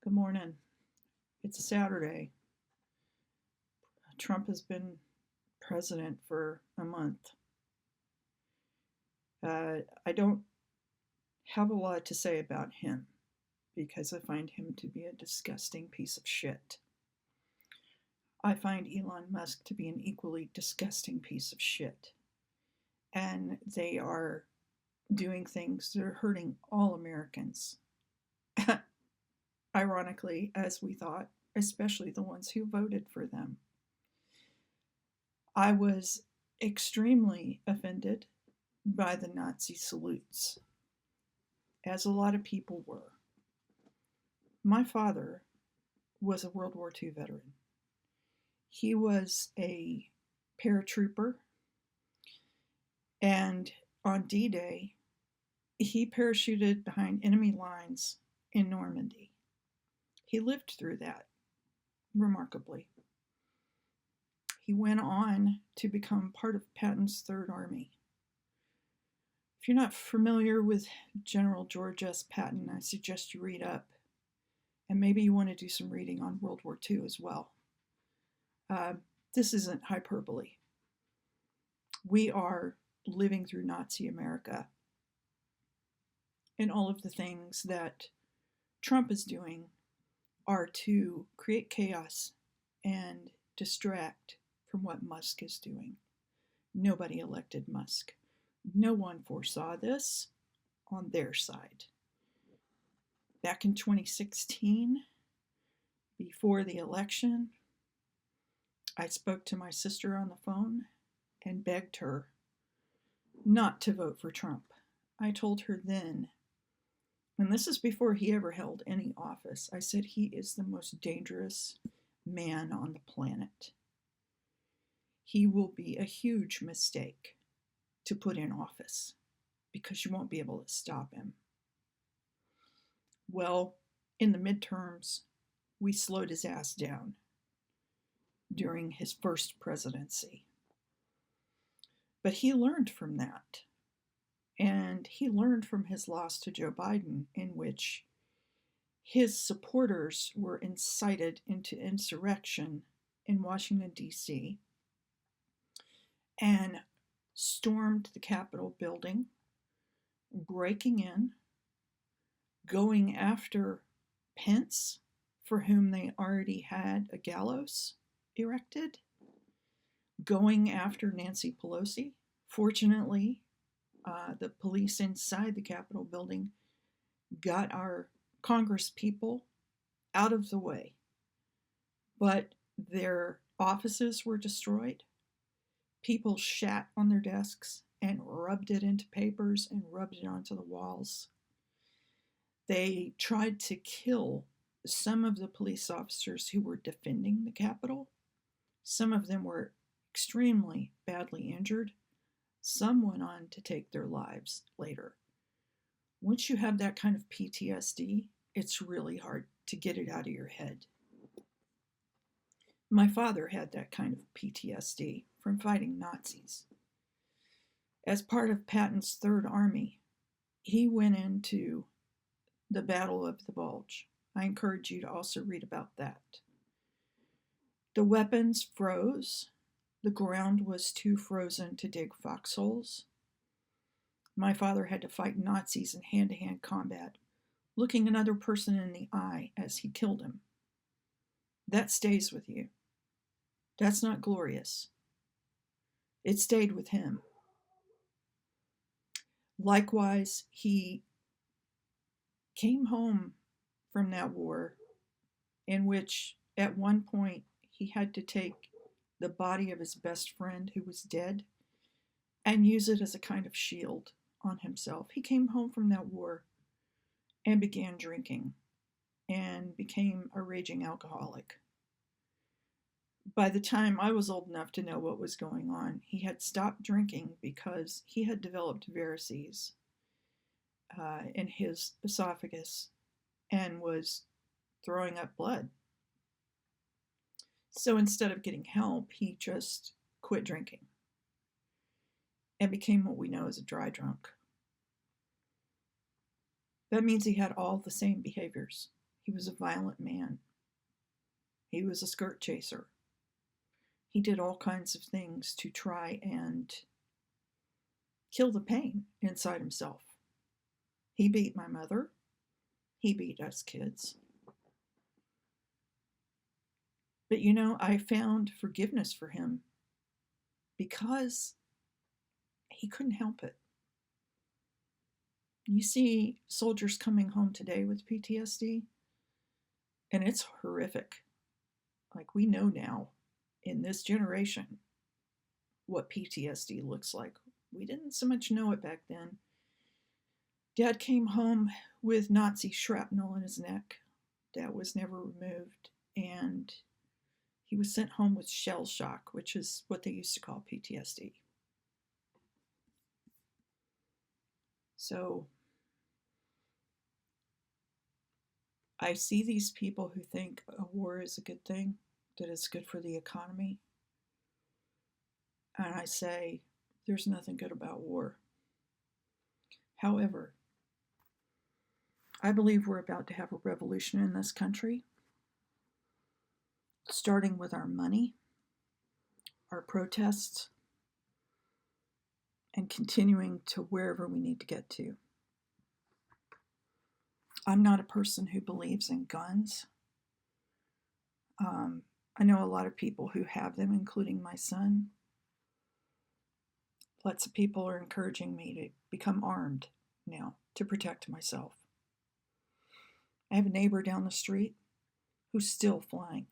Good morning. It's a Saturday. Trump has been president for a month. I don't have a lot to say about him because I find him to be a disgusting piece of shit. I find Elon Musk to be an equally disgusting piece of shit. And they are doing things that are hurting all Americans. Ironically, as we thought, especially the ones who voted for them. I was extremely offended by the Nazi salutes, as a lot of people were. My father was a World War II veteran. He was a paratrooper, and on D Day, he parachuted behind enemy lines in Normandy. He lived through that, remarkably. He went on to become part of Patton's Third Army. If you're not familiar with General George S. Patton, I suggest you read up. And maybe you want to do some reading on World War II as well. This isn't hyperbole. We are living through Nazi America. And all of the things that Trump is doing are to create chaos and distract from what Musk is doing. Nobody elected Musk. No one foresaw this on their side. Back in 2016, before the election, I spoke to my sister on the phone and begged her not to vote for Trump. I told her then, and this is before he ever held any office, I said he is the most dangerous man on the planet. He will be a huge mistake to put in office because you won't be able to stop him. Well, in the midterms, we slowed his ass down during his first presidency. But he learned from that. And he learned from his loss to Joe Biden, in which his supporters were incited into insurrection in Washington, D.C., and stormed the Capitol building, breaking in, going after Pence, for whom they already had a gallows erected, going after Nancy Pelosi. Fortunately, the police inside the Capitol building got our Congress people out of the way, but their offices were destroyed. People shat on their desks and rubbed it into papers and rubbed it onto the walls. They tried to kill some of the police officers who were defending the Capitol. Some of them were extremely badly injured. Some went on to take their lives later. Once you have that kind of PTSD, it's really hard to get it out of your head. My father had that kind of PTSD from fighting Nazis. As part of Patton's Third Army, he went into the Battle of the Bulge. I encourage you to also read about that. The weapons froze. The ground was too frozen to dig foxholes. My father had to fight Nazis in hand-to-hand combat, looking another person in the eye as he killed him. That stays with you. That's not glorious. It stayed with him. Likewise, he came home from that war in which at one point he had to take the body of his best friend who was dead and use it as a kind of shield on himself. He came home from that war and began drinking and became a raging alcoholic. By the time I was old enough to know what was going on, he had stopped drinking because he had developed varices in his esophagus and was throwing up blood. So instead of getting help, he just quit drinking and became what we know as a dry drunk. That means he had all the same behaviors. He was a violent man. He was a skirt chaser. He did all kinds of things to try and kill the pain inside himself. He beat my mother. He beat us kids. But I found forgiveness for him because he couldn't help it. You see soldiers coming home today with PTSD, and it's horrific. Like, we know now in this generation what PTSD looks like. We didn't so much know it back then. Dad came home with Nazi shrapnel in his neck that was never removed, and he was sent home with shell shock, which is what they used to call PTSD. So I see these people who think a war is a good thing, that it's good for the economy. And I say, there's nothing good about war. However, I believe we're about to have a revolution in this country, starting with our money, our protests, and continuing to wherever we need to get to. I'm not a person who believes in guns. I know a lot of people who have them, including my son. Lots of people are encouraging me to become armed now to protect myself. I have a neighbor down the street who's still flying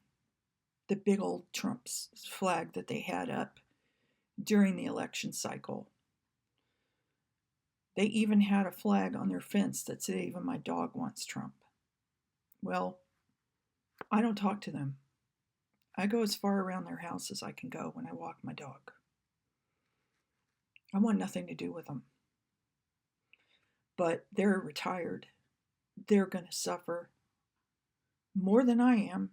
the big old Trump's flag that they had up during the election cycle. They even had a flag on their fence that said, even my dog wants Trump. Well, I don't talk to them. I go as far around their house as I can go when I walk my dog. I want nothing to do with them. But they're retired. They're going to suffer more than I am.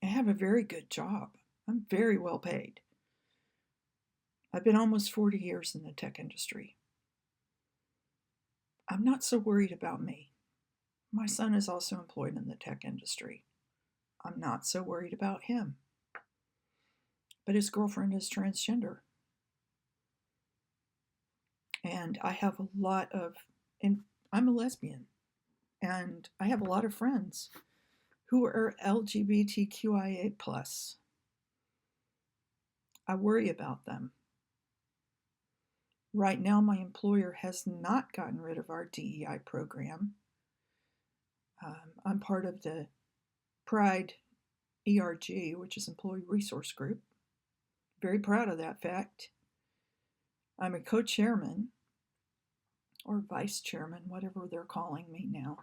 I have a very good job. I'm very well paid. I've been almost 40 years in the tech industry. I'm not so worried about me. My son is also employed in the tech industry. I'm not so worried about him. But his girlfriend is transgender. And I have a lot of, and I'm a lesbian, and I have a lot of friends who are LGBTQIA+. I worry about them. Right now, my employer has not gotten rid of our DEI program. I'm part of the Pride ERG, which is Employee Resource Group. Very proud of that fact. I'm a co-chairman, or vice chairman, whatever they're calling me now.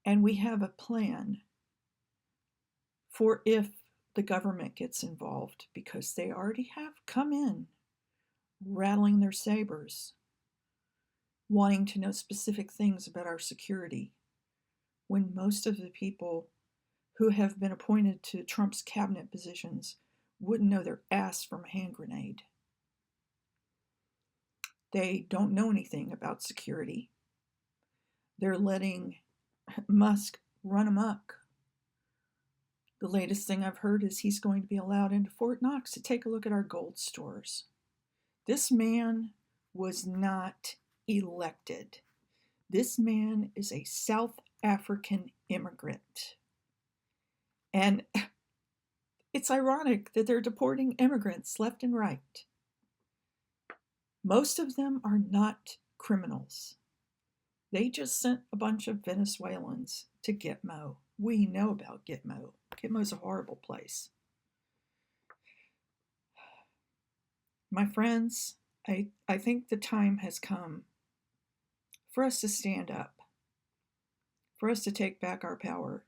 And we have a plan for if the government gets involved, because they already have come in rattling their sabers, wanting to know specific things about our security, when most of the people who have been appointed to Trump's cabinet positions wouldn't know their ass from a hand grenade. They don't know anything about security. They're letting Musk run amok. The latest thing I've heard is he's going to be allowed into Fort Knox to take a look at our gold stores. This man was not elected. This man is a South African immigrant. And it's ironic that they're deporting immigrants left and right. Most of them are not criminals. They just sent a bunch of Venezuelans to Gitmo. We know about Gitmo. Gitmo's a horrible place. My friends, I think the time has come for us to stand up, for us to take back our power.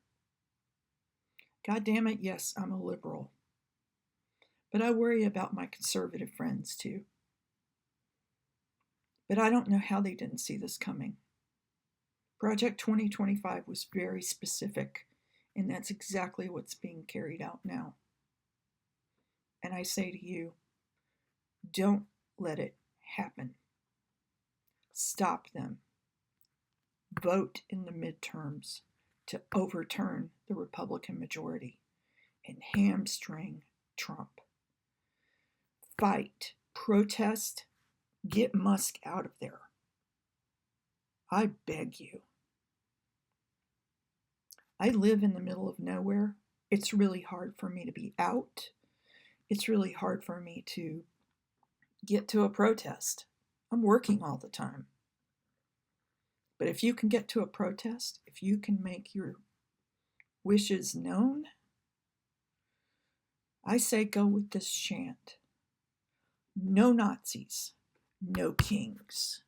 God damn it, yes, I'm a liberal. But I worry about my conservative friends too. But I don't know how they didn't see this coming. Project 2025 was very specific, and that's exactly what's being carried out now. And I say to you, don't let it happen. Stop them. Vote in the midterms to overturn the Republican majority and hamstring Trump. Fight, protest, get Musk out of there. I beg you. I live in the middle of nowhere. It's really hard for me to be out. It's really hard for me to get to a protest. I'm working all the time. But if you can get to a protest, if you can make your wishes known, I say go with this chant. No Nazis, no kings.